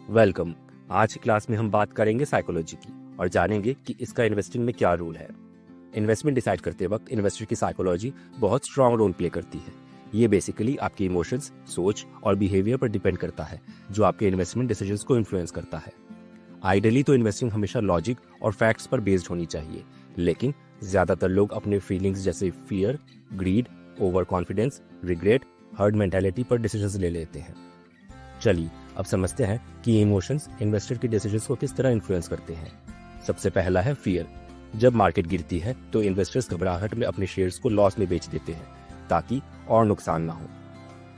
Welcome. आज की class में हम बात करेंगे साइकोलॉजी की और जानेंगे कि इसका इन्वेस्टिंग में क्या रोल है। इन्वेस्टमेंट डिसाइड करते वक्त इन्वेस्टर की साइकोलॉजी बहुत स्ट्रांग रोल प्ले करती है। ये बेसिकली आपके इमोशंस, सोच और बिहेवियर पर डिपेंड करता है, जो आपके इन्वेस्टमेंट डिसीजंस को इन्फ्लुएंस करता है। आइडियली तो इन्वेस्टिंग हमेशा लॉजिक और फैक्ट्स पर बेस्ड होनी चाहिए, लेकिन ज्यादातर लोग अपने फीलिंग्स जैसे fear, greed, over confidence, regret, herd mentality पर डिसीजंस ले लेते हैं। चलिए अब समझते हैं कि इमोशंस इन्वेस्टर के डिसीजंस को किस तरह इन्फ्लुएंस करते हैं। सबसे पहला है फियर। जब मार्केट गिरती है तो इन्वेस्टर्स घबराहट में अपने शेयर्स को लॉस में बेच देते हैं ताकि और नुकसान ना हो,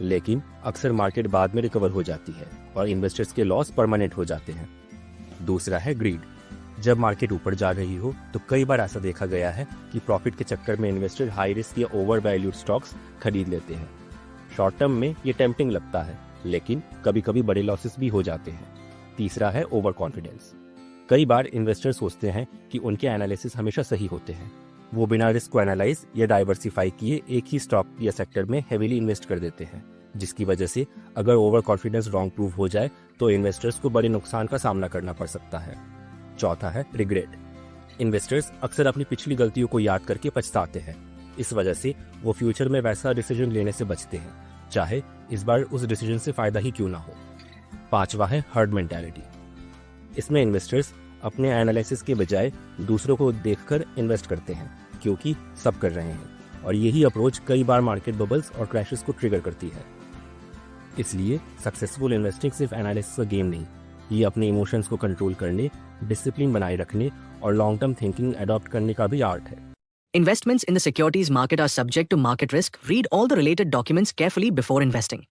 लेकिन अक्सर मार्केट बाद में रिकवर हो जाती है और इन्वेस्टर्स के लॉस परमानेंट हो जाते हैं। दूसरा है ग्रीड। जब मार्केट ऊपर जा रही हो तो कई बार ऐसा देखा गया है कि प्रॉफिट के चक्कर में इन्वेस्टर हाई रिस्क या ओवर वैल्यूड स्टॉक्स खरीद लेते हैं। शॉर्ट टर्म में ये टेम्पटिंग लगता है, लेकिन कभी कभी बड़े लॉसेस भी हो जाते हैं। तीसरा है ओवर कॉन्फिडेंस। कई बार इन्वेस्टर सोचते हैं कि उनके एनालिसिस हमेशा सही होते हैं। वो बिना रिस्क को एनालाइज या डाइवर्सिफाई किए एक ही स्टॉक या सेक्टर में हेवीली इन्वेस्ट कर देते हैं, जिसकी वजह से अगर ओवर कॉन्फिडेंस रॉन्ग प्रूव हो जाए तो इन्वेस्टर्स को बड़े नुकसान का सामना करना पड़ सकता है। चौथा है रिग्रेट। इन्वेस्टर्स अक्सर अपनी पिछली गलतियों को याद करके पछताते हैं। इस वजह से वो फ्यूचर में वैसा डिसीजन लेने से बचते हैं, चाहे इस बार उस डिसीजन से फायदा ही क्यों ना हो। पांचवा है हर्ड मेंटालिटी। इसमें इन्वेस्टर्स अपने एनालिसिस के बजाय दूसरों को देखकर इन्वेस्ट करते हैं, क्योंकि सब कर रहे हैं, और यही अप्रोच कई बार मार्केट बबल्स और क्रैशेस को ट्रिगर करती है। इसलिए सक्सेसफुल इन्वेस्टिंग सिर्फ एनालिसिस का गेम नहीं, ये अपने इमोशंस को कंट्रोल करने, डिसिप्लिन बनाए रखने और लॉन्ग टर्म थिंकिंग अडॉप्ट करने का भी आर्ट है। Investments in the securities market are subject to market risk. Read all the related documents carefully before investing.